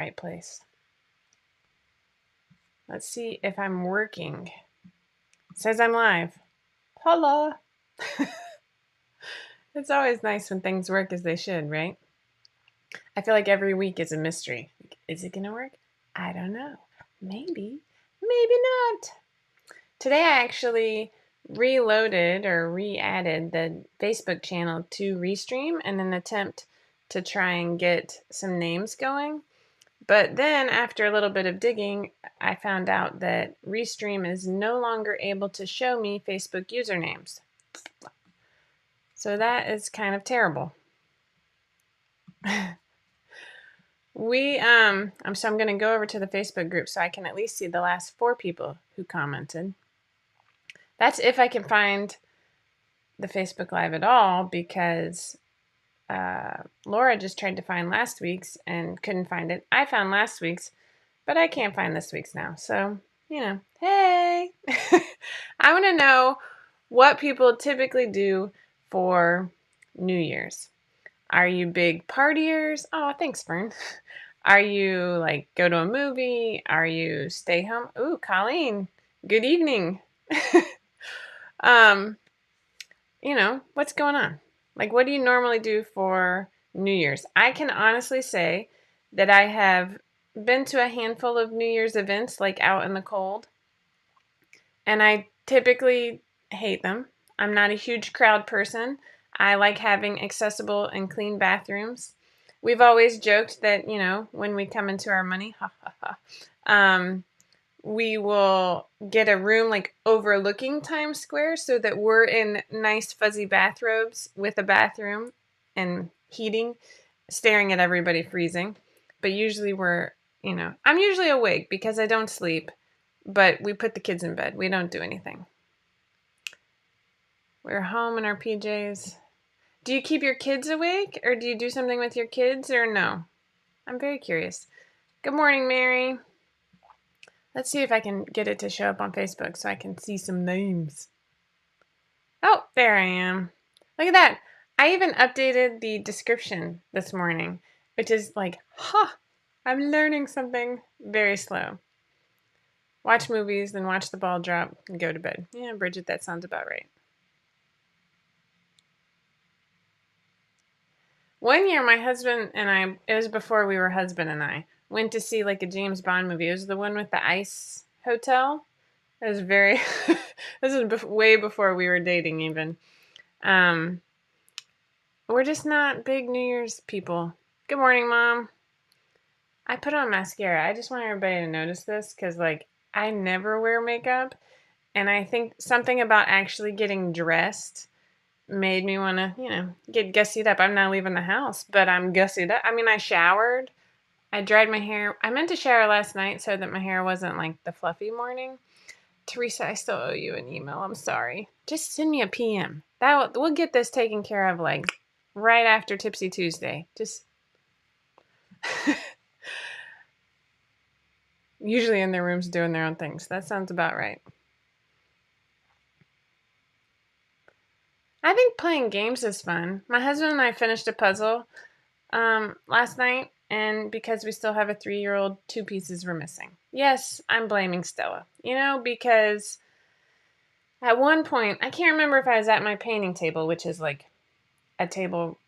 right place. Let's see if I'm working. It says I'm live. Hola. It's always nice when things work as they should, right? I feel like every week is a mystery. Is it going to work? I don't know. Maybe. Maybe not. Today I actually reloaded or re-added the Facebook channel to Restream in an attempt to try and get some names going. But then after a little bit of digging, I found out that Restream is no longer able to show me Facebook usernames. So that is kind of terrible. I'm going to go over to the Facebook group so I can at least see the last 4 people who commented. That's if I can find the Facebook Live at all, because Laura just tried to find last week's and couldn't find it. I found last week's, but I can't find this week's now. So, hey, I want to know what people typically do for New Year's. Are you big partiers? Oh, thanks, Fern. Are you like go to a movie? Are you stay home? Ooh, Colleen, good evening. What's going on? Like, what do you normally do for New Year's? I can honestly say that I have been to a handful of New Year's events, like out in the cold, and I typically hate them. I'm not a huge crowd person. I like having accessible and clean bathrooms. We've always joked that, when we come into our money, we will get a room like overlooking Times Square so that we're in nice fuzzy bathrobes with a bathroom and heating, staring at everybody freezing. But usually I'm usually awake because I don't sleep, but we put the kids in bed. We don't do anything. We're home in our PJs. Do you keep your kids awake, or do you do something with your kids, or no? I'm very curious. Good morning, Mary. Let's see if I can get it to show up on Facebook so I can see some names. Oh, there I am. Look at that. I even updated the description this morning, which is like, I'm learning something very slow. Watch movies, then watch the ball drop, and go to bed. Yeah, Bridget, that sounds about right. One year, my husband and I, it was before we were husband and I, went to see like a James Bond movie. It was the one with the ice hotel. It was very, this is way before we were dating even. We're just not big New Year's people. Good morning, Mom. I put on mascara. I just want everybody to notice this because like I never wear makeup. And I think something about actually getting dressed made me want to, get gussied up. I'm not leaving the house, but I'm gussied up. I mean, I showered. I dried my hair. I meant to shower last night so that my hair wasn't like the fluffy morning. Teresa, I still owe you an email. I'm sorry. Just send me a PM. We'll get this taken care of like right after Tipsy Tuesday. Just usually in their rooms doing their own things. That sounds about right. I think playing games is fun. My husband and I finished a puzzle last night, and because we still have a 3-year-old, 2 pieces were missing. Yes, I'm blaming Stella. Because at one point, I can't remember if I was at my painting table, which is like a table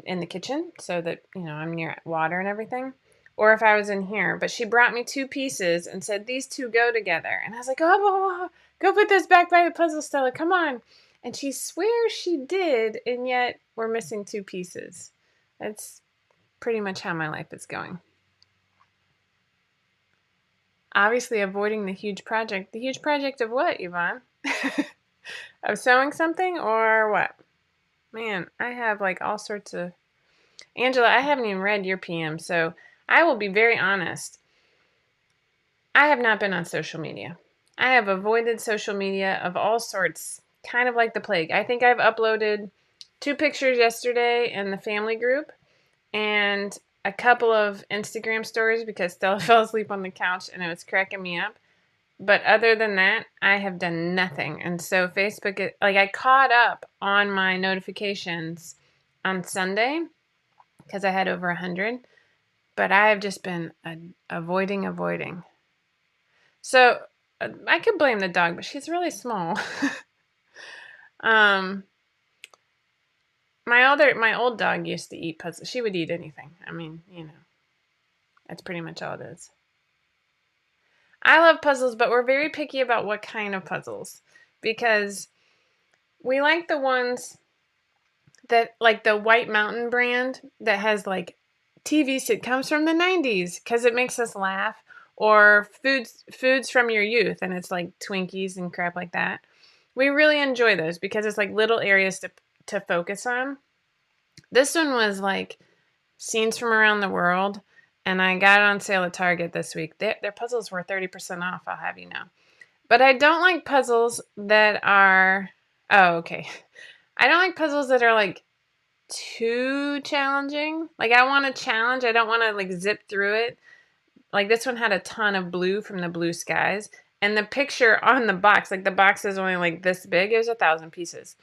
in the kitchen so that, I'm near water and everything, or if I was in here. But she brought me 2 pieces and said, these 2 go together. And I was like, oh, go put those back by the puzzle, Stella. Come on. And she swears she did, and yet we're missing 2 pieces. That's pretty much how my life is going. Obviously avoiding the huge project. The huge project of what, Yvonne? Of sewing something or what? Man, I have like all sorts of... Angela, I haven't even read your PM, so I will be very honest. I have not been on social media. I have avoided social media of all sorts, kind of like the plague. I think I've uploaded 2 pictures yesterday in the family group and a couple of Instagram stories because Stella fell asleep on the couch and it was cracking me up. But other than that, I have done nothing. And so Facebook, I caught up on my notifications on Sunday because I had over 100. but I have just been avoiding. So I could blame the dog, but she's really small. um, my old dog used to eat puzzles. She would eat anything. I mean, that's pretty much all it is. I love puzzles, but we're very picky about what kind of puzzles because we like the ones that, like the White Mountain brand that has like TV sitcoms from the 90s because it makes us laugh, or foods from your youth, and it's like Twinkies and crap like that. We really enjoy those because it's like little areas to focus on. This one was like scenes from around the world, and I got it on sale at Target this week. Their puzzles were 30% off, I'll have you know. But I don't like puzzles that are... Oh, okay. I don't like puzzles that are like too challenging. Like, I want a challenge. I don't want to like zip through it. Like, this one had a ton of blue from the blue skies. And the picture on the box, like the box is only like this big. It was 1,000 pieces.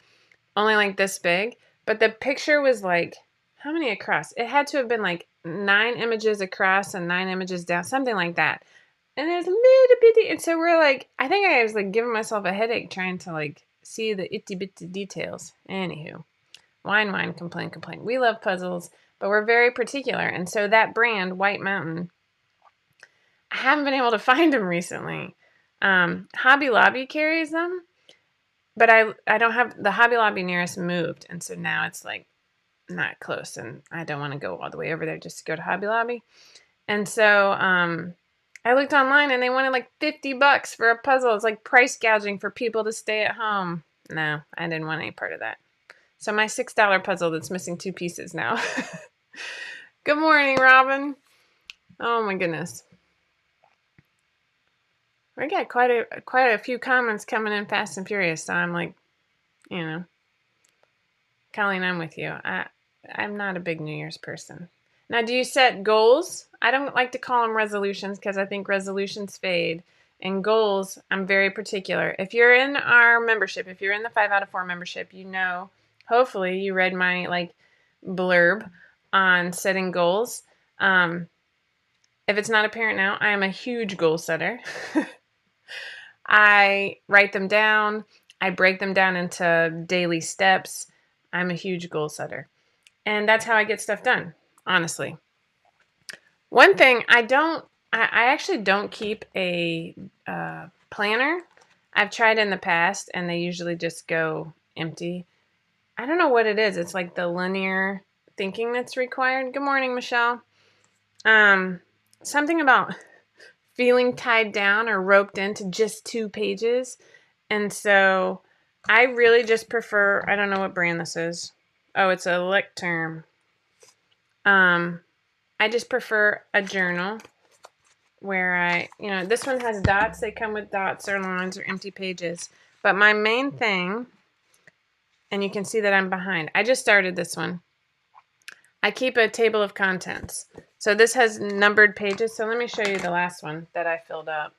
Only like this big. But the picture was like, how many across? It had to have been like 9 images across and 9 images down. Something like that. And it was a little bitty. And so we're like, I think I was like giving myself a headache trying to like see the itty bitty details. Anywho. Whine, complain. We love puzzles, but we're very particular. And so that brand, White Mountain, I haven't been able to find them recently. Hobby Lobby carries them, but I don't have... The Hobby Lobby nearest moved, and so now it's like not close, and I don't want to go all the way over there just to go to Hobby Lobby. And so I looked online, and they wanted like $50 for a puzzle. It's like price gouging for people to stay at home. No, I didn't want any part of that. So my $6 puzzle that's missing 2 pieces now. Good morning, Robin. Oh my goodness. We got quite a few comments coming in fast and furious. So I'm like, Colleen, I'm with you. I'm not a big New Year's person. Now, do you set goals? I don't like to call them resolutions because I think resolutions fade. And goals, I'm very particular. If you're in our membership, if you're in the 5 out of 4 membership, hopefully you read my like blurb on setting goals. If it's not apparent now, I am a huge goal setter. I write them down. I break them down into daily steps. I'm a huge goal setter. And that's how I get stuff done, honestly. One thing, I actually don't keep a planner. I've tried in the past, and they usually just go empty. I don't know what it is. It's like the linear thinking that's required. Good morning, Michelle. Something about feeling tied down or roped into just 2 pages. And so I really just prefer... I don't know what brand this is. Oh, it's a Lecterm. I just prefer a journal where this one has dots. They come with dots or lines or empty pages. But my main thing, and you can see that I'm behind. I just started this one. I keep a table of contents. So this has numbered pages. So let me show you the last one that I filled up.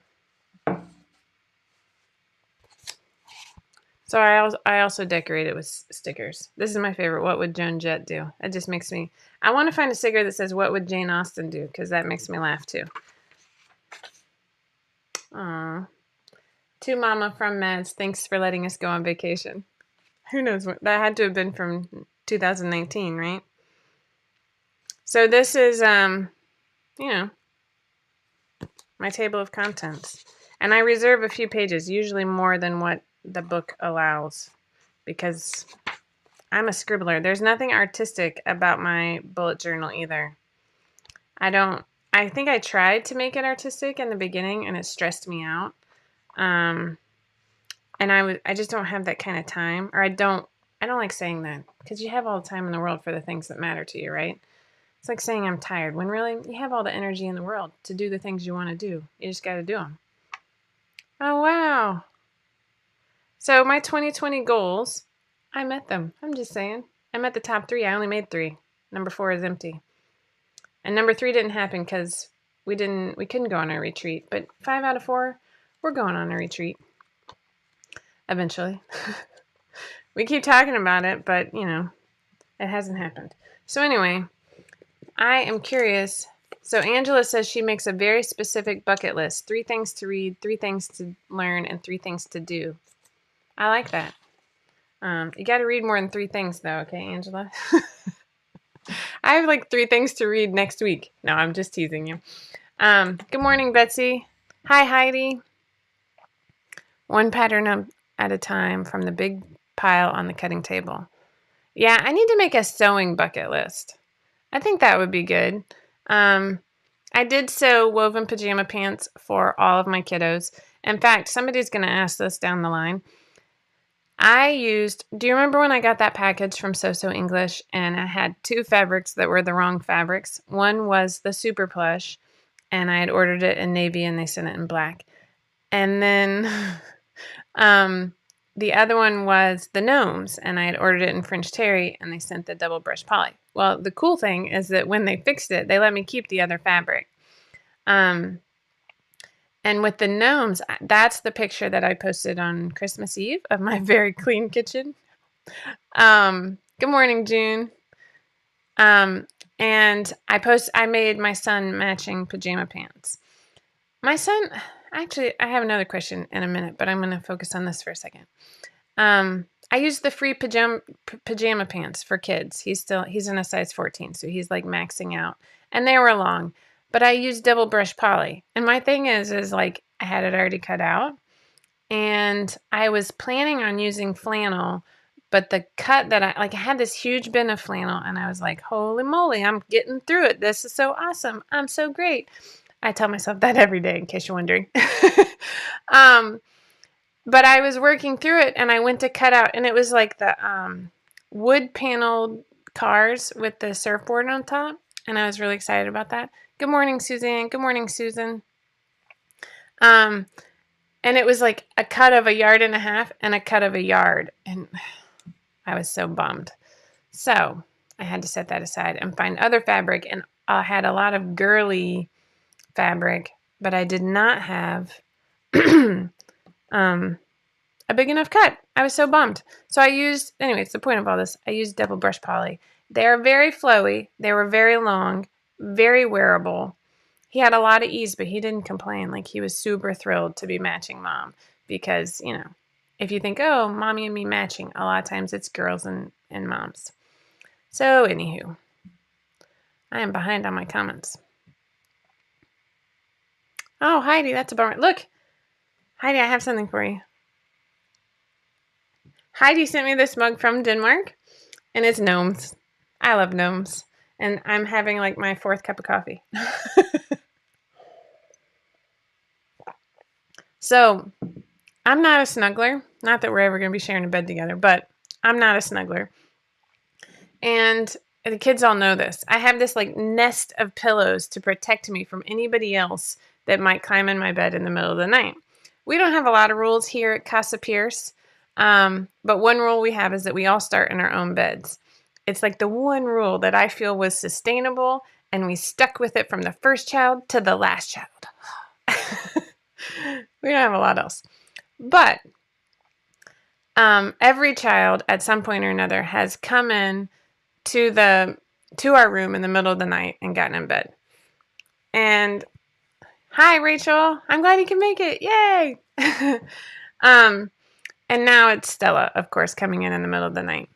So I also decorate it with stickers. This is my favorite. What would Joan Jett do? It just makes me... I want to find a sticker that says, what would Jane Austen do? Because that makes me laugh too. Aww. To Mama from Mads, thanks for letting us go on vacation. Who knows what... That had to have been from 2019, right? So this is, my table of contents. And I reserve a few pages, usually more than what the book allows, because I'm a scribbler. There's nothing artistic about my bullet journal either. I think I tried to make it artistic in the beginning, and it stressed me out. And I just don't have that kind of time, or I don't like saying that, because you have all the time in the world for the things that matter to you, right? It's like saying I'm tired, when really you have all the energy in the world to do the things you want to do. You just got to do them. Oh, wow. So my 2020 goals, I met them. I'm just saying. I met the top 3. I only made 3. Number 4 is empty. And number 3 didn't happen because we couldn't go on a retreat. But 5 out of 4, we're going on a retreat. Eventually. We keep talking about it, but, it hasn't happened. So anyway, I am curious So Angela says she makes a very specific bucket list. 3 things to read, 3 things to learn, and 3 things to do. I like that. You got to read more than 3 things, though, okay, Angela? I have like 3 things to read next week. No, I'm just teasing you. Good morning, Betsy. Hi, Heidi. One pattern at a time from the big pile on the cutting table. Yeah, I need to make a sewing bucket list. I think that would be good. I did sew woven pajama pants for all of my kiddos. In fact, somebody's going to ask this down the line. Do you remember when I got that package from So English and I had 2 fabrics that were the wrong fabrics? One was the super plush and I had ordered it in navy and they sent it in black. And then the other one was the gnomes and I had ordered it in French terry and they sent the double brush poly. Well, the cool thing is that when they fixed it, they let me keep the other fabric. And with the gnomes, that's the picture that I posted on Christmas Eve of my very clean kitchen. Good morning, June. And I made my son matching pajama pants. My son, actually, I have another question in a minute, but I'm going to focus on this for a second. I used the free pajama pants for kids. He's in a size 14, so he's like maxing out. And they were long, but I used double brush poly. And my thing is like I had it already cut out. And I was planning on using flannel, but the cut that I had this huge bin of flannel and I was like, holy moly, I'm getting through it. This is so awesome. I'm so great. I tell myself that every day in case you're wondering. But I was working through it and I went to cut out and it was like the wood paneled cars with the surfboard on top. And I was really excited about that. Good morning, Suzanne. Good morning, Susan. And it was like a cut of 1.5 yards and a cut of 1 yard. And I was so bummed. So I had to set that aside and find other fabric. And I had a lot of girly fabric, but I did not have a big enough cut. I was so bummed. So anyways, the point of all this, I used double brush poly. They are very flowy. They were very long, very wearable. He had a lot of ease, but he didn't complain. Like he was super thrilled to be matching mom because, if you think, oh, mommy and me matching, a lot of times it's girls and moms. So anywho, I am behind on my comments. Oh, Heidi, that's a bummer. Look, Heidi, I have something for you. Heidi sent me this mug from Denmark, and it's gnomes. I love gnomes, and I'm having like my 4th cup of coffee. So, I'm not a snuggler. Not that we're ever going to be sharing a bed together, but I'm not a snuggler. And the kids all know this. I have this like nest of pillows to protect me from anybody else that might climb in my bed in the middle of the night. We don't have a lot of rules here at Casa Pierce, but one rule we have is that we all start in our own beds. It's like the one rule that I feel was sustainable, and we stuck with it from the first child to the last child. We don't have a lot else. But every child at some point or another has come in to our room in the middle of the night and gotten in bed. And hi, Rachel. I'm glad you can make it. Yay! And now it's Stella, of course, coming in the middle of the night.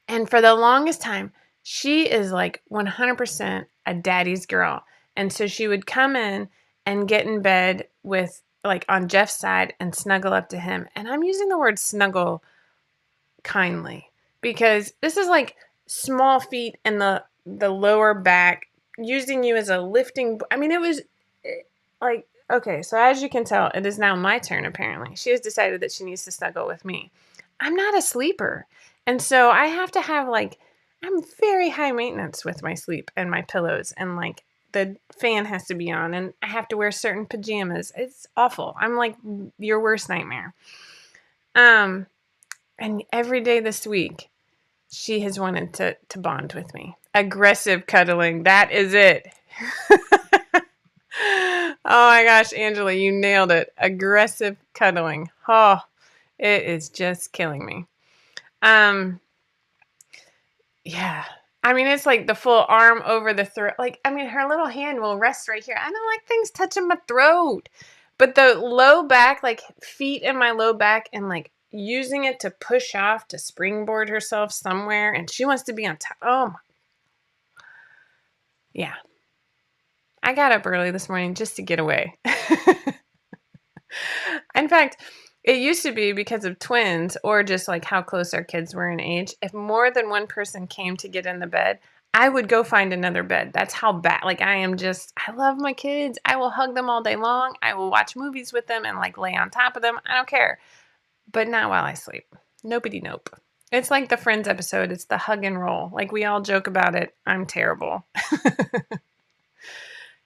And for the longest time, she is like 100% a daddy's girl. And so she would come in and get in bed with like on Jeff's side and snuggle up to him. And I'm using the word snuggle kindly because this is like small feet and the lower back, using you as a lifting. I mean, it was like, okay, so as you can tell, it is now my turn, apparently. She has decided that she needs to snuggle with me. I'm not a sleeper. And so I have to have I'm very high maintenance with my sleep and my pillows, and the fan has to be on, and I have to wear certain pajamas. It's awful. I'm like your worst nightmare. And every day this week, she has wanted to bond with me. Aggressive cuddling. That is it. Oh my gosh, Angela, you nailed it. Aggressive cuddling. Oh, it is just killing me. Yeah. I mean, it's like the full arm over the throat. Like, I mean, her little hand will rest right here. I don't like things touching my throat. But the low back, like feet in my low back, and like using it to push off to springboard herself somewhere. And she wants to be on top. Oh, yeah. I got up early this morning just to get away. In fact, it used to be because of twins or just like how close our kids were in age. If more than one person came to get in the bed, I would go find another bed. That's how bad. Like I love my kids. I will hug them all day long. I will watch movies with them and like lay on top of them. I don't care. But not while I sleep. Nobody nope. It's like the Friends episode. It's the hug and roll. Like we all joke about it. I'm terrible.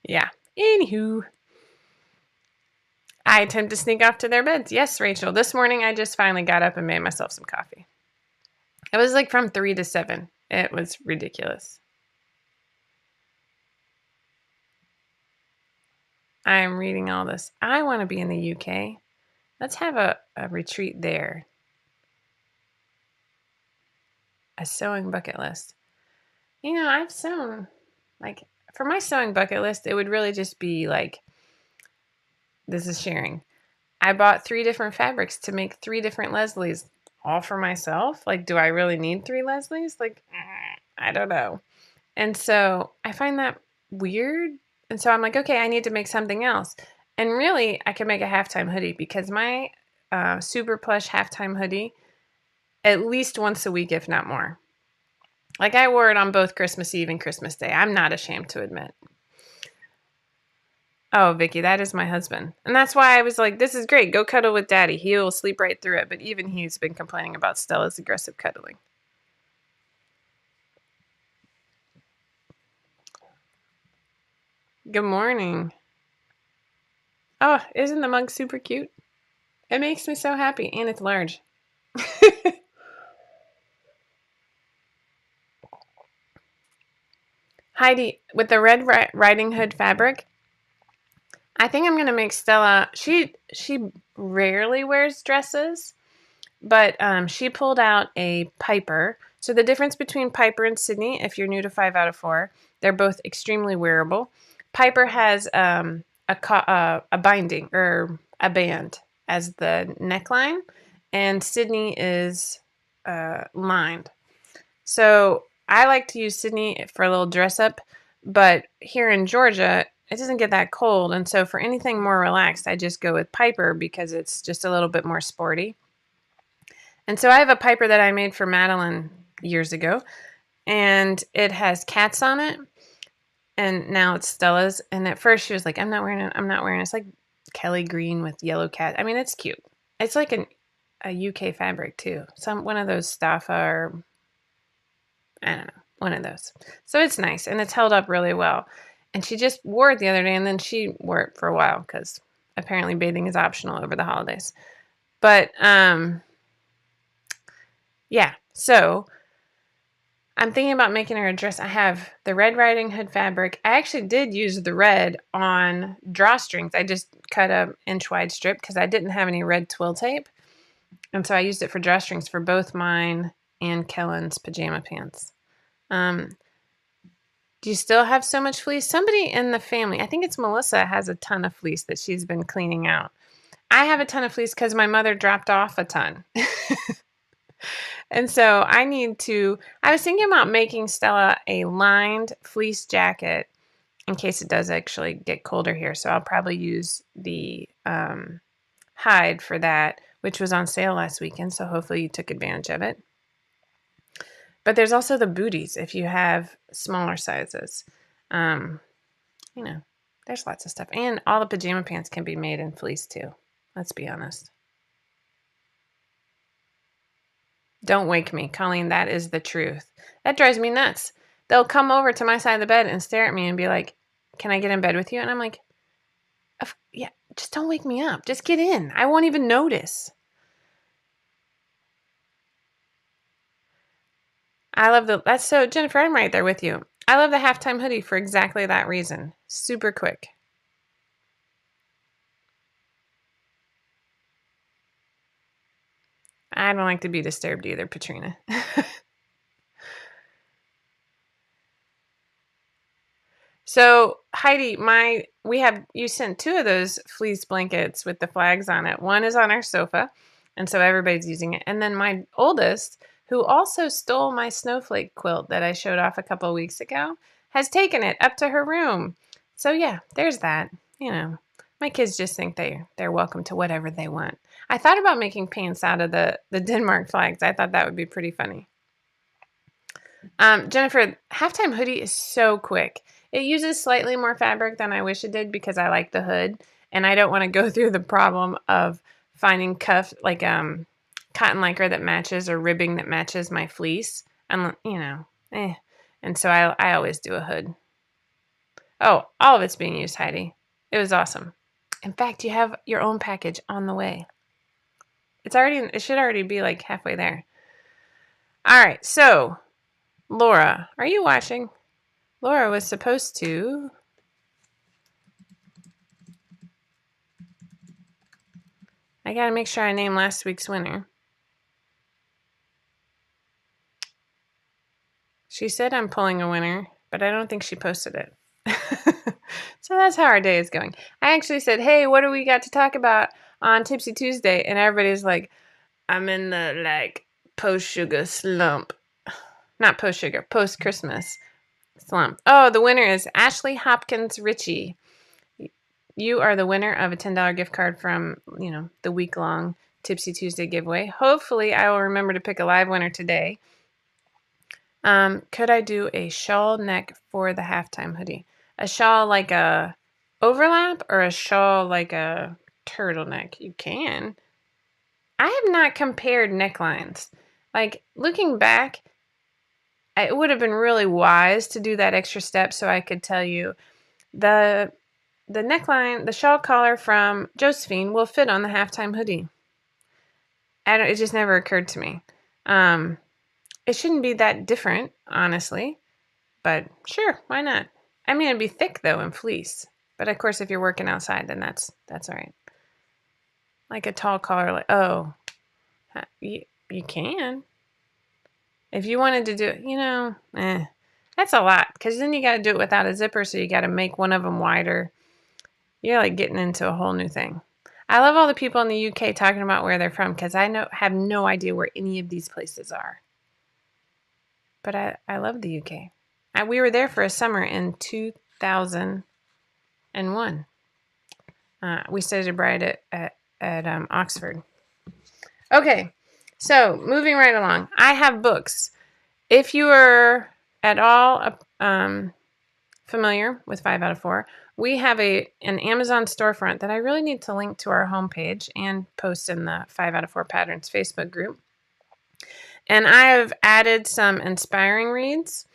Yeah. Anywho. I attempt to sneak off to their beds. Yes, Rachel. This morning I just finally got up and made myself some coffee. It was like from 3 to 7. It was ridiculous. I'm reading all this. I want to be in the UK. Let's have a retreat there. A sewing bucket list. You know, I've sewn. Like, for my sewing bucket list, it would really just be like, this is sharing. I bought 3 different fabrics to make 3 different Leslies, all for myself. Like, do I really need 3 Leslies? Like, I don't know. And so I find that weird. And so I'm like, okay, I need to make something else. And really, I could make a halftime hoodie because my super plush halftime hoodie, at least once a week, if not more. Like I wore it on both Christmas Eve and Christmas Day. I'm not ashamed to admit. Oh, Vicky, that is my husband. And that's why I was like, this is great. Go cuddle with Daddy. He will sleep right through it. But even he's been complaining about Stella's aggressive cuddling. Good morning. Oh, isn't the mug super cute? It makes me so happy. And it's large. Heidi, with the Red Riding Hood fabric, I think I'm going to make Stella, she rarely wears dresses, but she pulled out a Piper. So the difference between Piper and Sydney, if you're new to 5 out of 4, they're both extremely wearable. Piper has a binding or a band as the neckline, and Sydney is lined. So I like to use Sydney for a little dress up, but here in Georgia, it doesn't get that cold. And so for anything more relaxed, I just go with Piper because it's just a little bit more sporty. And so I have a Piper that I made for Madeline years ago, and it has cats on it. And now it's Stella's. And at first she was like, I'm not wearing it. I'm not wearing it. It's like Kelly green with yellow cat. I mean, it's cute. It's like a UK fabric too. One of those Staffa or I don't know, one of those. So it's nice and it's held up really well. And she just wore it the other day and then she wore it for a while because apparently bathing is optional over the holidays. But yeah, so I'm thinking about making her a dress. I have the Red Riding Hood fabric. I actually did use the red on drawstrings. I just cut a inch wide strip because I didn't have any red twill tape. And so I used it for drawstrings for both mine and Kellen's pajama pants. Do you still have so much fleece? Somebody in the family, I think it's Melissa, has a ton of fleece that she's been cleaning out. I have a ton of fleece because my mother dropped off a ton. And so I was thinking about making Stella a lined fleece jacket in case it does actually get colder here. So I'll probably use the hide for that, which was on sale last weekend. So hopefully you took advantage of it. But there's also the booties if you have smaller sizes. There's lots of stuff. And all the pajama pants can be made in fleece too. Let's be honest. Don't wake me, Colleen. That is the truth. That drives me nuts. They'll come over to my side of the bed and stare at me and be like, can I get in bed with you? And I'm like, yeah, just don't wake me up. Just get in. I won't even notice. That's so, Jennifer, I'm right there with you. I love the halftime hoodie for exactly that reason. Super quick. I don't like to be disturbed either, Patrina. So Heidi, you sent 2 of those fleece blankets with the flags on it. One is on our sofa, and so everybody's using it. And then my oldest, who also stole my snowflake quilt that I showed off a couple of weeks ago, has taken it up to her room. So yeah, there's that. You know, my kids just think they're welcome to whatever they want. I thought about making pants out of the Denmark flags. I thought that would be pretty funny. Jennifer, halftime hoodie is so quick. It uses slightly more fabric than I wish it did because I like the hood, and I don't want to go through the problem of finding cotton lycra that matches or ribbing that matches my fleece. And And so I always do a hood. Oh, all of it's being used, Heidi. It was awesome. In fact, you have your own package on the way. It should already be like halfway there. All right, so Laura, are you watching? Laura was supposed to. I gotta make sure I name last week's winner. She said I'm pulling a winner, but I don't think she posted it. So that's how our day is going. I actually said, hey, what do we got to talk about on Tipsy Tuesday? And everybody's like, I'm in the post-sugar slump. Not post-sugar, post-Christmas slump. Oh, the winner is Ashley Hopkins Ritchie. You are the winner of a $10 gift card from, the week-long Tipsy Tuesday giveaway. Hopefully, I will remember to pick a live winner today. Could I do a shawl neck for the halftime hoodie? A shawl like a overlap or a shawl like a turtleneck? You can. I have not compared necklines. Looking back, it would have been really wise to do that extra step so I could tell you the neckline, the shawl collar from Josephine will fit on the halftime hoodie. It just never occurred to me. It shouldn't be that different, honestly, but sure, why not? I mean, it'd be thick though and fleece, but of course, if you're working outside, then that's all right. Like a tall collar, you can. If you wanted to do it, that's a lot because then you got to do it without a zipper, so you got to make one of them wider. You're getting into a whole new thing. I love all the people in the UK talking about where they're from because I have no idea where any of these places are. But I love the UK. We were there for a summer in 2001. We studied abroad at Oxford. Okay, so moving right along. I have books. If you are at all familiar with 5 out of 4, we have an Amazon storefront that I really need to link to our homepage and post in the 5 out of 4 Patterns Facebook group. And I have added some inspiring reads.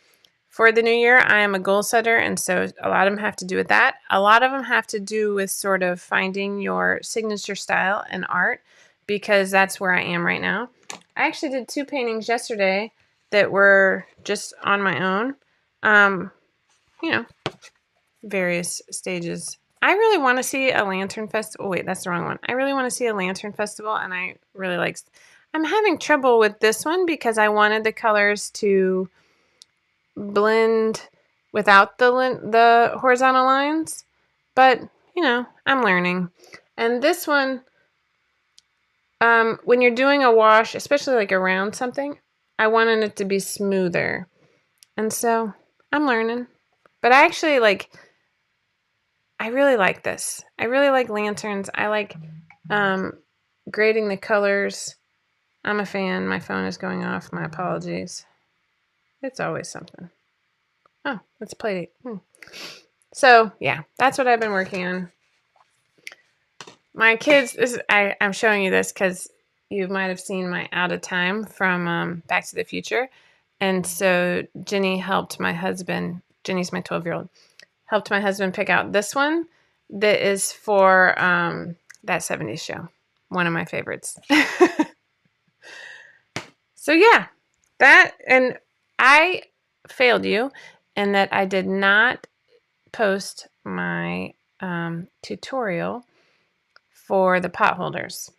For the new year, I am a goal setter, and so a lot of them have to do with that. A lot of them have to do with sort of finding your signature style and art, because that's where I am right now. I actually did 2 paintings yesterday that were just on my own. Various stages. I really want to see a lantern festival. Oh, wait, that's the wrong one. I really want to see a lantern festival, and I'm having trouble with this one because I wanted the colors to blend without the horizontal lines, but I'm learning. And this one, when you're doing a wash, especially around something, I wanted it to be smoother, and so I'm learning. But I actually I really like this. I really like lanterns. I like grading the colors. I'm a fan. My phone is going off. My apologies. It's always something. Oh, let's play it. So, yeah, that's what I've been working on. My kids, I'm showing you this because you might have seen my out of time from Back to the Future. And so Jenny helped my husband, Jenny's my 12-year-old, helped my husband pick out this one that is for that 70s show. One of my favorites. So, yeah, and I failed you in that I did not post my tutorial for the pot holders.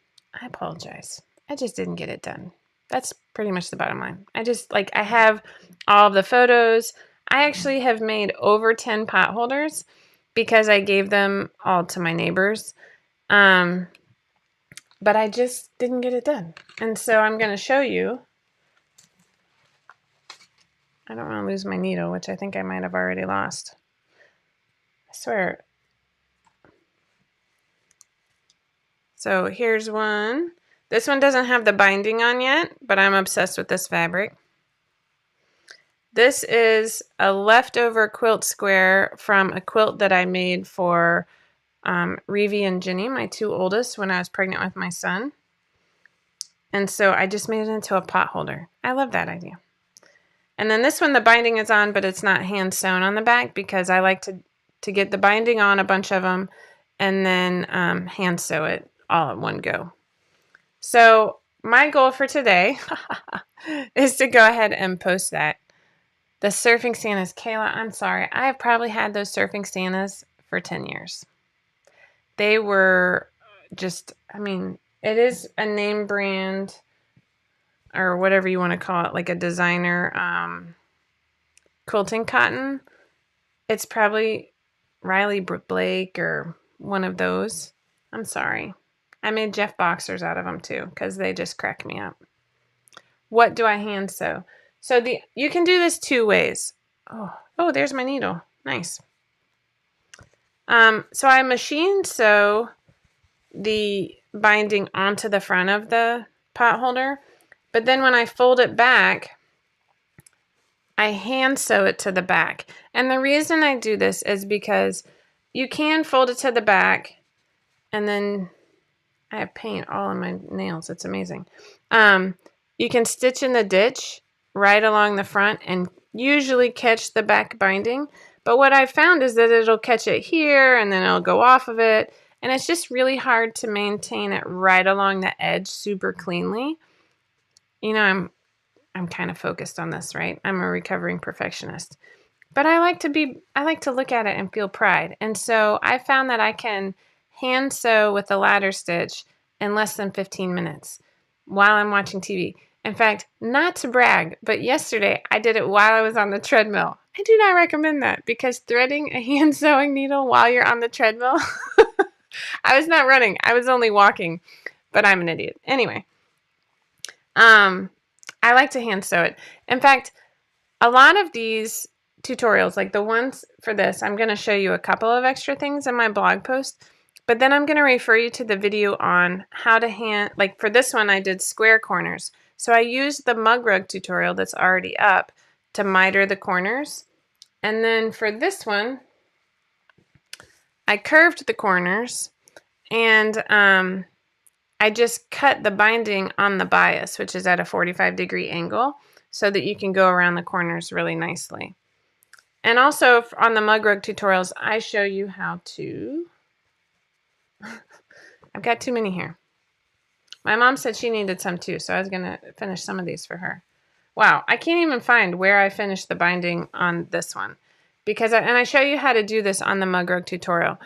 I apologize. I just didn't get it done. That's pretty much the bottom line. I have all of the photos. I actually have made over 10 pot holders because I gave them all to my neighbors. But I just didn't get it done. And so I'm going to show you. I don't want to lose my needle, which I think I might have already lost. I swear. So here's one. This one doesn't have the binding on yet, but I'm obsessed with this fabric. This is a leftover quilt square from a quilt that I made for Reevy and Ginny, my two oldest, when I was pregnant with my son. And so I just made it into a pot holder. I love that idea. And then this one, the binding is on, but it's not hand sewn on the back because I like to get the binding on, a bunch of them, and then hand sew it all at one go. So my goal for today is to go ahead and post that. The surfing Santas. Kayla, I'm sorry. I have probably had those surfing Santas for 10 years. They were just, I mean, it is a name brand or whatever you want to call it, like a designer quilting cotton. It's probably Riley Blake or one of those. I'm sorry. I made Jeff boxers out of them too because they just crack me up. What do I hand sew? So you can do this two ways. Oh, there's my needle. Nice. So I machine sew the binding onto the front of the pot holder, but then when I fold it back, I hand sew it to the back. And the reason I do this is because you can fold it to the back, and then I have paint all on my nails. It's amazing. You can stitch in the ditch right along the front and usually catch the back binding. But what I've found is that it'll catch it here and then it'll go off of it. And it's just really hard to maintain it right along the edge super cleanly. You know, I'm kind of focused on this, right? I'm a recovering perfectionist. But I like to look at it and feel pride. And so I found that I can hand sew with a ladder stitch in less than 15 minutes while I'm watching TV. In fact, not to brag, but yesterday I did it while I was on the treadmill. I do not recommend that because threading a hand sewing needle while you're on the treadmill, I was not running. I was only walking, but I'm an idiot. Anyway, I like to hand sew it. In fact, a lot of these tutorials, like the ones for this, I'm going to show you a couple of extra things in my blog post, but then I'm going to refer you to the video on how to hand, like for this one, I did square corners. So I used the mug rug tutorial that's already up to miter the corners. And then for this one, I curved the corners and I just cut the binding on the bias, which is at a 45-degree angle, so that you can go around the corners really nicely. And also on the mug rug tutorials, I show you how to... I've got too many here. My mom said she needed some too, so I was going to finish some of these for her. Wow, I can't even find where I finished the binding on this one. And I show you how to do this on the mug rug tutorial.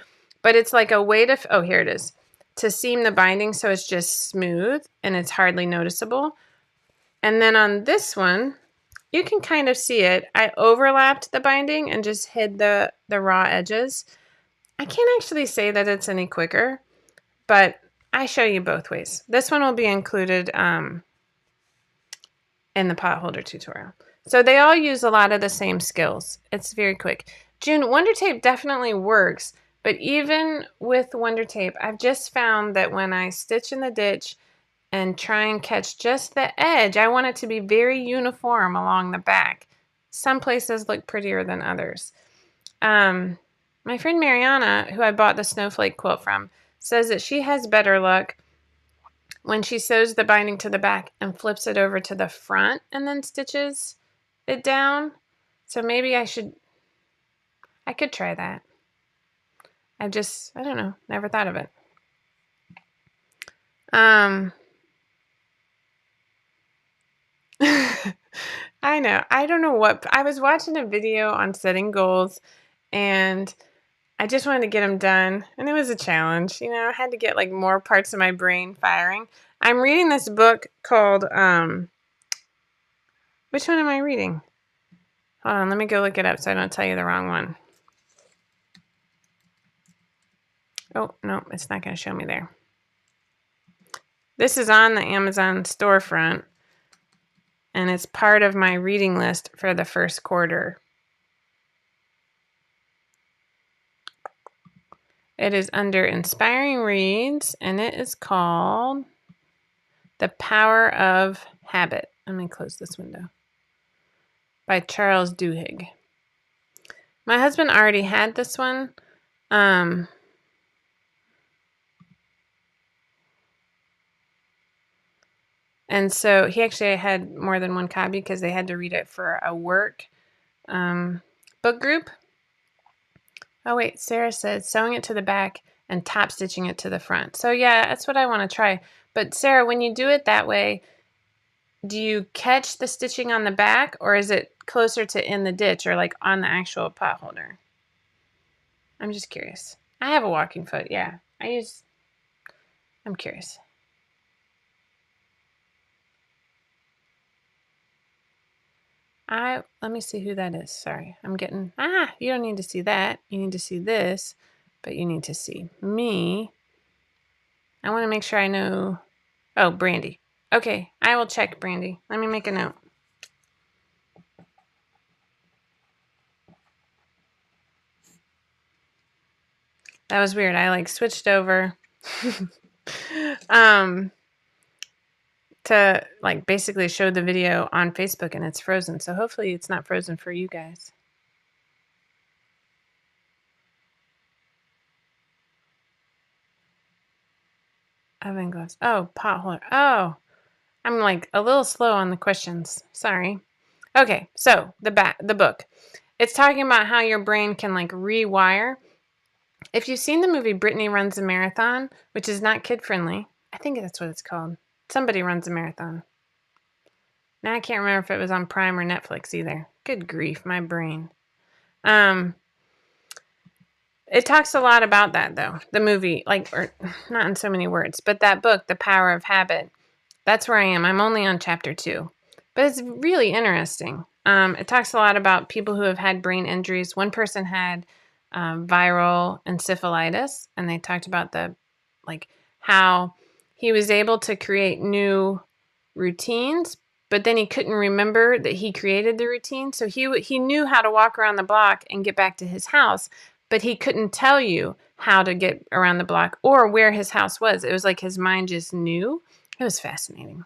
But it's like a way to... Oh, here it is. To seam the binding so it's just smooth and it's hardly noticeable. And then on this one, you can kind of see it. I overlapped the binding and just hid the raw edges. I can't actually say that it's any quicker, but I show you both ways. This one will be included in the pot holder tutorial. So they all use a lot of the same skills. It's very quick. June, Wonder Tape definitely works, but even with Wonder Tape, I've just found that when I stitch in the ditch and try and catch just the edge, I want it to be very uniform along the back. Some places look prettier than others. My friend Mariana, who I bought the snowflake quilt from, says that she has better luck when she sews the binding to the back and flips it over to the front and then stitches it down. So maybe I could try that. I don't know, never thought of it. I know. I don't know what. I was watching a video on setting goals and I just wanted to get them done. And it was a challenge. You know, I had to get like more parts of my brain firing. I'm reading this book called, which one am I reading? Hold on, let me go look it up so I don't tell you the wrong one. Oh, no, it's not going to show me there. This is on the Amazon storefront, and it's part of my reading list for the first quarter. It is under Inspiring Reads, and it is called The Power of Habit. Let me close this window. By Charles Duhigg. My husband already had this one. And so he actually had more than one copy because they had to read it for a work book group. Oh, wait, Sarah said sewing it to the back and top stitching it to the front. So, yeah, that's what I want to try. But, Sarah, when you do it that way, do you catch the stitching on the back, or is it closer to in the ditch or like on the actual pot holder? I'm just curious. I have a walking foot, yeah. I'm curious. Let me see who that is. Sorry, I'm getting, you don't need to see that. You need to see this, but you need to see me. I want to make sure I know. Oh, Brandy. Okay, I will check Brandy. Let me make a note. That was weird. I like switched over to like basically show the video on Facebook, and it's frozen. So hopefully it's not frozen for you guys. Oven gloves. Oh, pot holder. Oh, I'm like a little slow on the questions. Sorry. Okay, so the book. It's talking about how your brain can like rewire. If you've seen the movie Britney Runs a Marathon, which is not kid friendly, I think that's what it's called. Somebody runs a marathon. Now I can't remember if it was on Prime or Netflix either. Good grief, my brain. It talks a lot about that though. The movie, or not in so many words, but that book, The Power of Habit. That's where I am. I'm only on chapter 2, but it's really interesting. It talks a lot about people who have had brain injuries. One person had viral encephalitis, and they talked about how he was able to create new routines, but then he couldn't remember that he created the routine. So he knew how to walk around the block and get back to his house, but he couldn't tell you how to get around the block or where his house was. It was like his mind just knew. It was fascinating.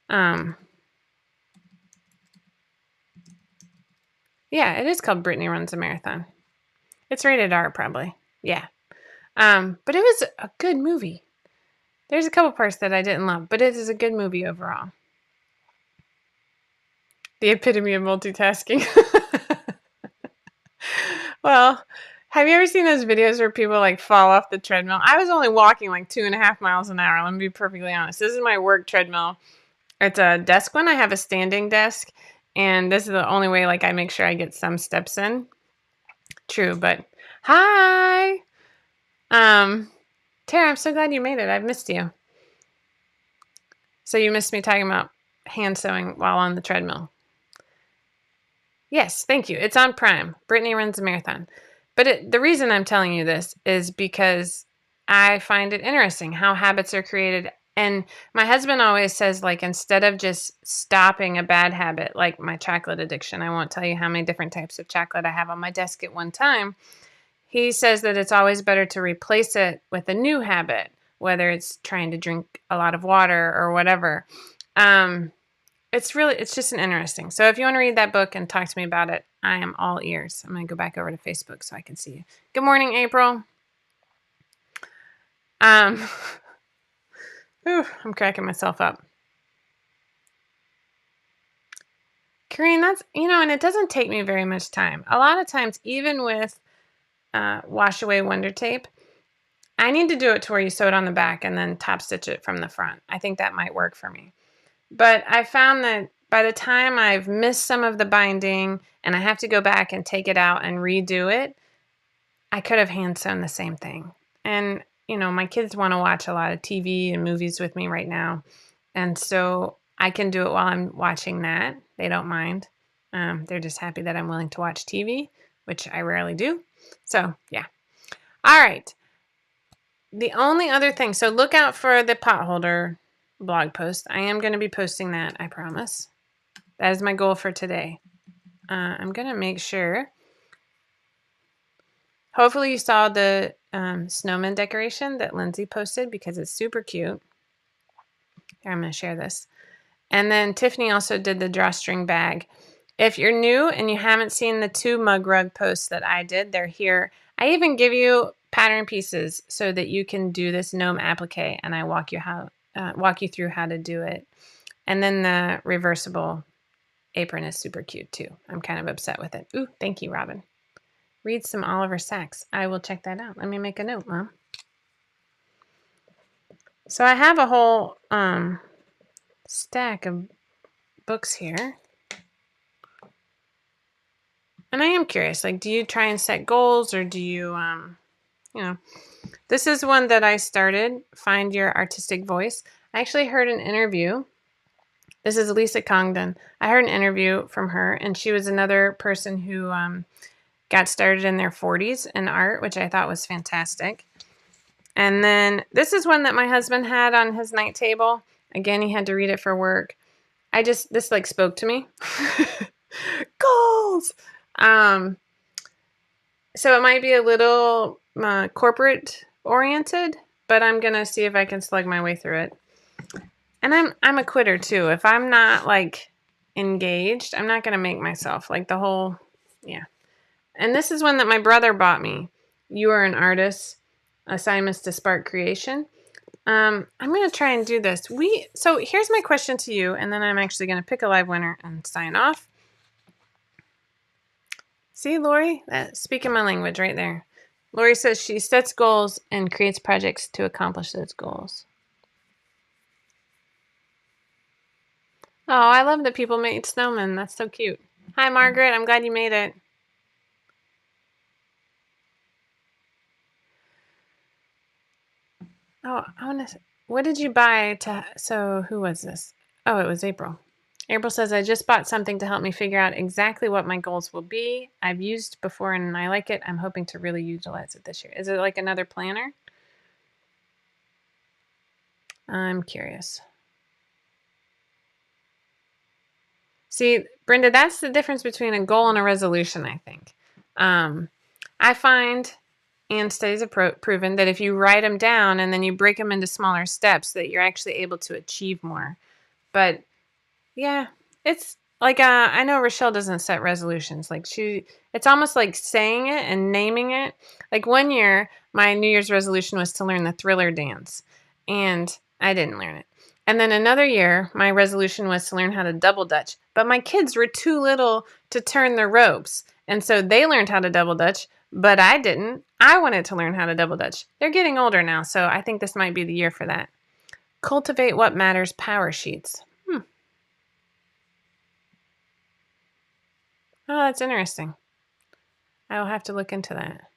Yeah, it is called Britney Runs a Marathon. It's rated R, probably. Yeah. But it was a good movie. There's a couple parts that I didn't love, but it is a good movie overall. The epitome of multitasking. Well, have you ever seen those videos where people like fall off the treadmill? I was only walking like 2.5 miles an hour. Let me be perfectly honest. This is my work treadmill. It's a desk one. I have a standing desk, and this is the only way like I make sure I get some steps in. True, but hi. Tara, I'm so glad you made it. I've missed you. So you missed me talking about hand sewing while on the treadmill. Yes, thank you. It's on Prime. Britney Runs a Marathon. But the reason I'm telling you this is because I find it interesting how habits are created. And my husband always says, like, instead of just stopping a bad habit, like my chocolate addiction, I won't tell you how many different types of chocolate I have on my desk at one time. He says that it's always better to replace it with a new habit, whether it's trying to drink a lot of water or whatever. It's just an interesting. So if you want to read that book and talk to me about it, I am all ears. I'm going to go back over to Facebook so I can see you. Good morning, April. I'm cracking myself up. Karine, that's, and it doesn't take me very much time. A lot of times, even with wash away Wonder Tape, I need to do it to where you sew it on the back and then top stitch it from the front. I think that might work for me. But I found that by the time I've missed some of the binding and I have to go back and take it out and redo it, I could have hand sewn the same thing. And, my kids want to watch a lot of TV and movies with me right now. And so I can do it while I'm watching that. They don't mind. They're just happy that I'm willing to watch TV, which I rarely do. So, yeah. All right. The only other thing, so look out for the potholder blog post. I am going to be posting that, I promise. That is my goal for today. I'm going to make sure. Hopefully you saw the snowman decoration that Lindsay posted because it's super cute. Here, I'm going to share this. And then Tiffany also did the drawstring bag. If you're new and you haven't seen the 2 mug rug posts that I did, they're here. I even give you pattern pieces so that you can do this gnome applique, and I walk you through how to do it. And then the reversible apron is super cute too. I'm kind of upset with it. Ooh, thank you, Robin. Read some Oliver Sacks. I will check that out. Let me make a note, Mom. So I have a whole stack of books here. And I am curious, like, do you try and set goals, or do you, this is one that I started, Find Your Artistic Voice. I actually heard an interview. This is Lisa Congdon. I heard an interview from her, and she was another person who got started in their 40s in art, which I thought was fantastic. And then this is one that my husband had on his night table. Again, he had to read it for work. This like spoke to me. Goals! So it might be a little corporate oriented, but I'm going to see if I can slug my way through it. And I'm a quitter too. If I'm not like engaged, I'm not going to make myself like the whole, yeah. And this is one that my brother bought me. You Are an Artist, Assignments to Spark Creation. I'm going to try and do this. So here's my question to you, and then I'm actually going to pick a live winner and sign off. See, Lori? Speaking my language right there. Lori says she sets goals and creates projects to accomplish those goals. Oh, I love that people made snowmen. That's so cute. Hi, Margaret. I'm glad you made it. Oh, what did you buy so who was this? Oh, it was April. April says, I just bought something to help me figure out exactly what my goals will be. I've used before and I like it. I'm hoping to really utilize it this year. Is it like another planner? I'm curious. See, Brenda, that's the difference between a goal and a resolution, I think. I find, and studies have proven, that if you write them down and then you break them into smaller steps, that you're actually able to achieve more. But yeah, it's like I know Rochelle doesn't set resolutions. Like it's almost like saying it and naming it. Like one year, my New Year's resolution was to learn the Thriller dance, and I didn't learn it. And then another year, my resolution was to learn how to double dutch. But my kids were too little to turn the ropes, and so they learned how to double dutch, but I didn't. I wanted to learn how to double dutch. They're getting older now, so I think this might be the year for that. Cultivate What Matters power sheets. Oh, that's interesting. I'll have to look into that.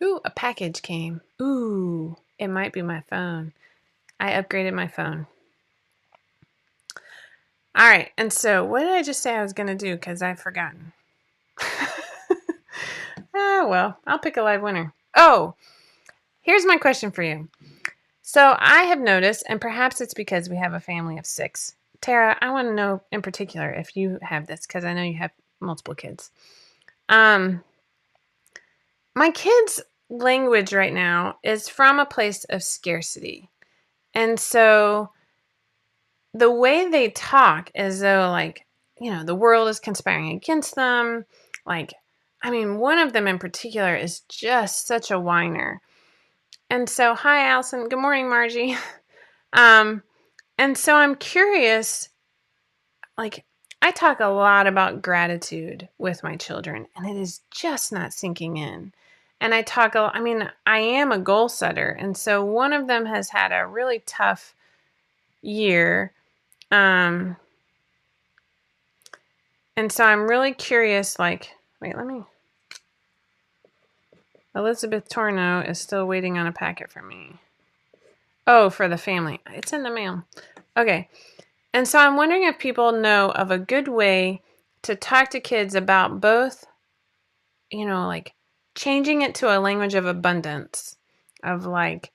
Ooh, a package came. Ooh, it might be my phone. I upgraded my phone. All right, and so what did I just say I was going to do? Because I've forgotten. Well, I'll pick a live winner. Oh, here's my question for you. So I have noticed, and perhaps it's because we have a family of 6. Tara, I want to know in particular if you have this, because I know you have multiple kids. My kids' language right now is from a place of scarcity. And so the way they talk as though, like, the world is conspiring against them. Like, one of them in particular is just such a whiner. And so, hi, Allison. Good morning, Margie. And so I'm curious, like, I talk a lot about gratitude with my children, and it is just not sinking in. And I am a goal setter. And so one of them has had a really tough year. And so I'm really curious, Elizabeth Torno is still waiting on a packet from me. Oh, for the family. It's in the mail. Okay. And so I'm wondering if people know of a good way to talk to kids about both, like changing it to a language of abundance, of like,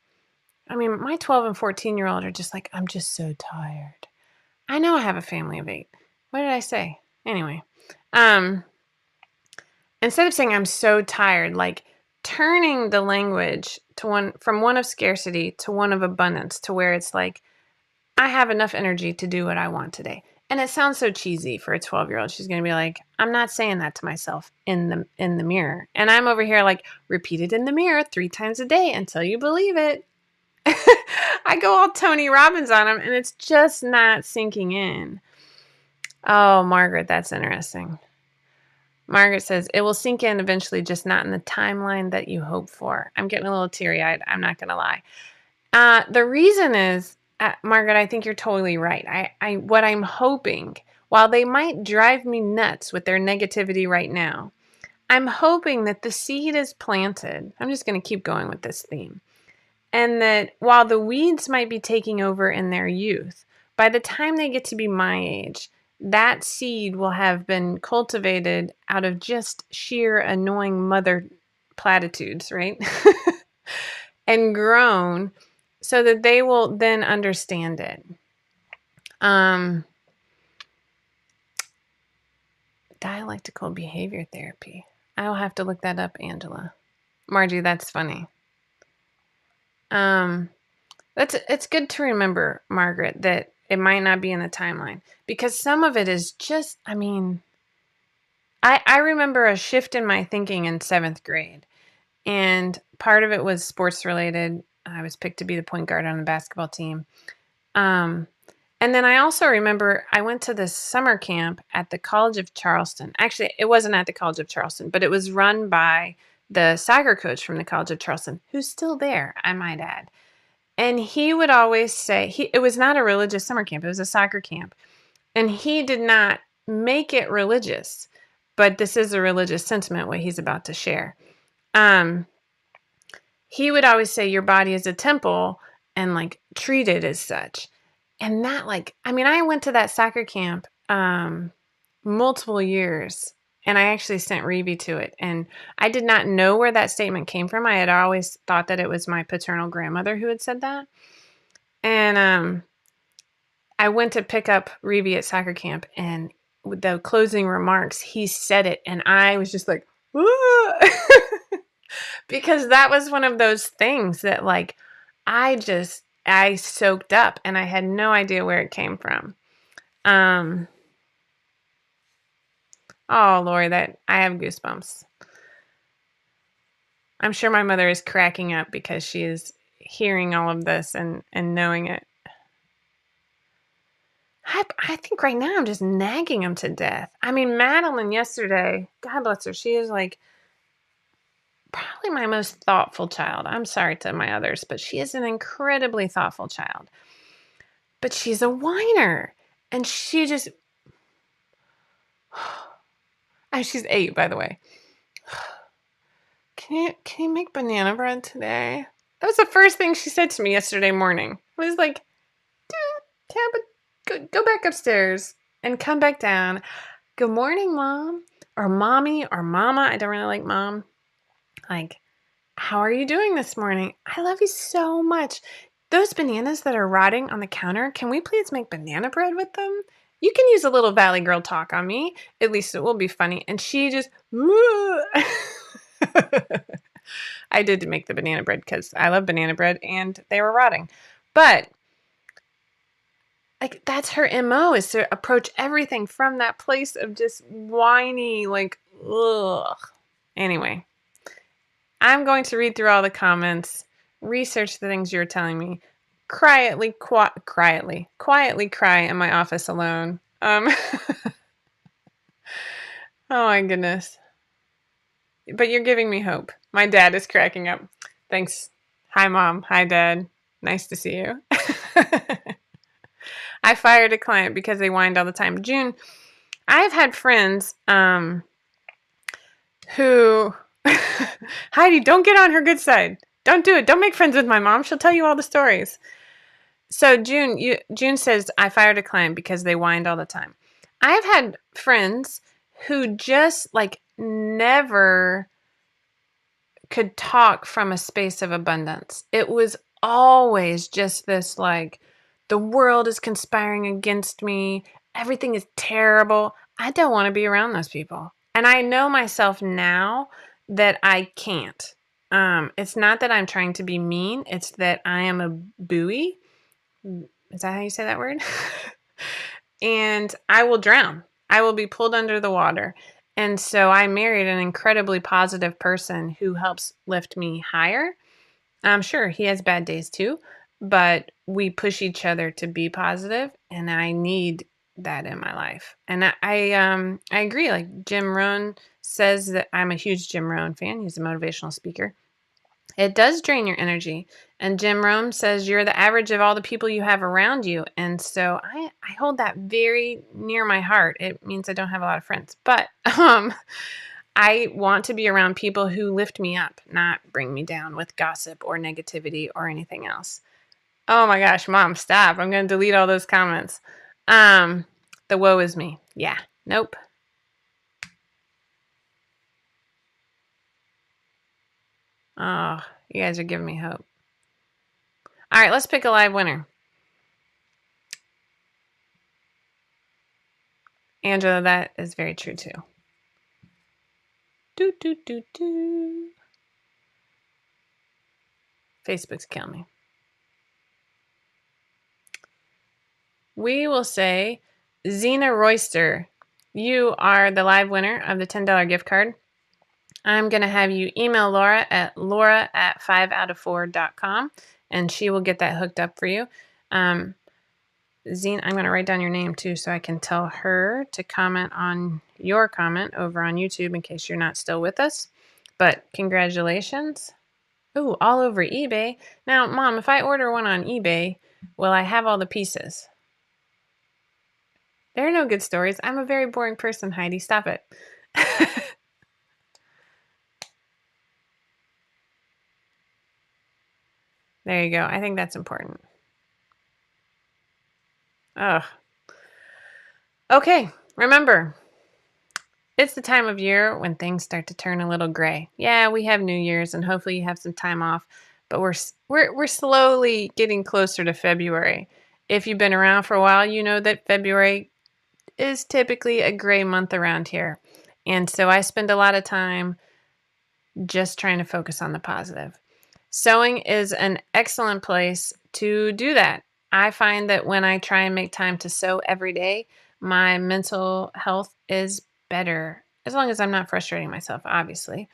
my 12 and 14-year-old are just like, I'm just so tired. I know I have a family of 8. What did I say? Anyway, instead of saying I'm so tired, like turning the language from one of scarcity to one of abundance, to where it's like, I have enough energy to do what I want today. And it sounds so cheesy for a 12-year-old. She's going to be like, I'm not saying that to myself in the mirror. And I'm over here like, repeat it in the mirror 3 times a day until you believe it. I go all Tony Robbins on them, and it's just not sinking in. Oh, Margaret, that's interesting. Margaret says, it will sink in eventually, just not in the timeline that you hope for. I'm getting a little teary-eyed. I'm not going to lie. The reason is, Margaret, I think you're totally right. What I'm hoping, while they might drive me nuts with their negativity right now, I'm hoping that the seed is planted. I'm just going to keep going with this theme. And that while the weeds might be taking over in their youth, by the time they get to be my age, that seed will have been cultivated out of just sheer annoying mother platitudes, right? And grown so that they will then understand it. Dialectical behavior therapy. I'll have to look that up, Angela. Margie, that's funny. It's good to remember, Margaret, that it might not be in the timeline, because some of it is just, I remember a shift in my thinking in 7th grade, and part of it was sports related. I was picked to be the point guard on the basketball team. And then I also remember I went to this summer camp at the College of Charleston. Actually, it wasn't at the College of Charleston, but it was run by the soccer coach from the College of Charleston, who's still there, I might add. And he would always say, it was not a religious summer camp, it was a soccer camp. And he did not make it religious, but this is a religious sentiment, what he's about to share. He would always say, your body is a temple, and like treat it as such. And that I went to that soccer camp multiple years, and I actually sent Reeve to it. And I did not know where that statement came from. I had always thought that it was my paternal grandmother who had said that. And I went to pick up Reeve at soccer camp, and with the closing remarks, he said it, and I was just like, because that was one of those things that like I soaked up, and I had no idea where it came from. Oh, Lori, that I have goosebumps. I'm sure my mother is cracking up because she is hearing all of this and knowing it. I think right now I'm just nagging him to death. Madeline yesterday, God bless her, she is like probably my most thoughtful child. I'm sorry to my others, but she is an incredibly thoughtful child. But she's a whiner, and she just... she's 8, by the way. Can you make banana bread today? That was the first thing she said to me yesterday morning. I was like, go back upstairs and come back down. Good morning, Mom. Or Mommy or Mama. I don't really like Mom. Like, how are you doing this morning? I love you so much. Those bananas that are rotting on the counter, can we please make banana bread with them? You can use a little Valley Girl talk on me. At least it will be funny. And she just... I did make the banana bread because I love banana bread and they were rotting. But like, that's her MO, is to approach everything from that place of just whiny, like, ugh. Anyway, I'm going to read through all the comments, research the things you're telling me, quietly cry in my office alone. Oh my goodness. But you're giving me hope. My dad is cracking up. Thanks. Hi, Mom. Hi, Dad. Nice to see you. I fired a client because they whined all the time. June, I've had friends who... Heidi, don't get on her good side. Don't do it. Don't make friends with my mom. She'll tell you all the stories. So June says I fired a client because they whined all the time. I've had friends who just like never could talk from a space of abundance. It was always just this like, the world is conspiring against me. Everything is terrible. I don't want to be around those people. And I know myself now that I can't. It's not that I'm trying to be mean. It's that I am a buoy. Is that how you say that word? And I will drown. I will be pulled under the water. And so I married an incredibly positive person who helps lift me higher. I'm sure he has bad days too, but we push each other to be positive, and I need that in my life. And I agree. Like Jim Rohn says that I'm a huge Jim Rohn fan. He's a motivational speaker. It does drain your energy. And Jim Rohn says you're the average of all the people you have around you. And so I hold that very near my heart. It means I don't have a lot of friends. But I want to be around people who lift me up, not bring me down with gossip or negativity or anything else. Oh my gosh, Mom, stop. I'm going to delete all those comments. The woe is me. Yeah. Nope. Oh, you guys are giving me hope. All right, let's pick a live winner. Angela, that is very true too. Do, do, do, do. Facebook's killing me. We will say, Zena Royster, you are the live winner of the $10 gift card. I'm going to have you email Laura at 5outof4.com, and she will get that hooked up for you. Zena, I'm going to write down your name too so I can tell her to comment on your comment over on YouTube in case you're not still with us. But congratulations. Ooh, all over eBay. Now, Mom, if I order one on eBay, will I have all the pieces? There are no good stories. I'm a very boring person, Heidi. Stop it. There you go. I think that's important. Ugh. Okay, remember, it's the time of year when things start to turn a little gray. Yeah, we have New Year's, and hopefully you have some time off, but we're slowly getting closer to February. If you've been around for a while, you know that February is typically a gray month around here. And so I spend a lot of time just trying to focus on the positive. Sewing is an excellent place to do that. I find that when I try and make time to sew every day, my mental health is better, as long as I'm not frustrating myself, obviously.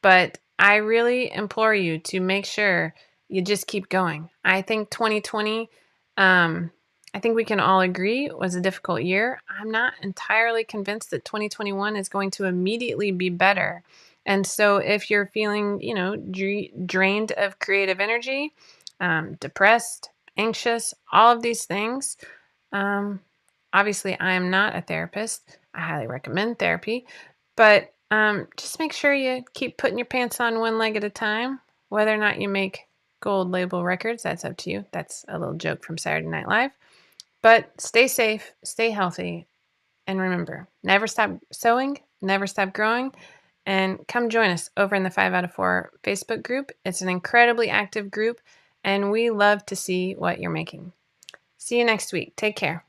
But I really implore you to make sure you just keep going. I think 2020, I think we can all agree, was a difficult year. I'm not entirely convinced that 2021 is going to immediately be better. And so if you're feeling, drained of creative energy, depressed, anxious, all of these things, obviously I am not a therapist. I highly recommend therapy, but just make sure you keep putting your pants on one leg at a time. Whether or not you make gold label records, that's up to you. That's a little joke from Saturday Night Live. But stay safe, stay healthy, and remember, never stop sewing, never stop growing, and come join us over in the 5 out of 4 Facebook group. It's an incredibly active group, and we love to see what you're making. See you next week. Take care.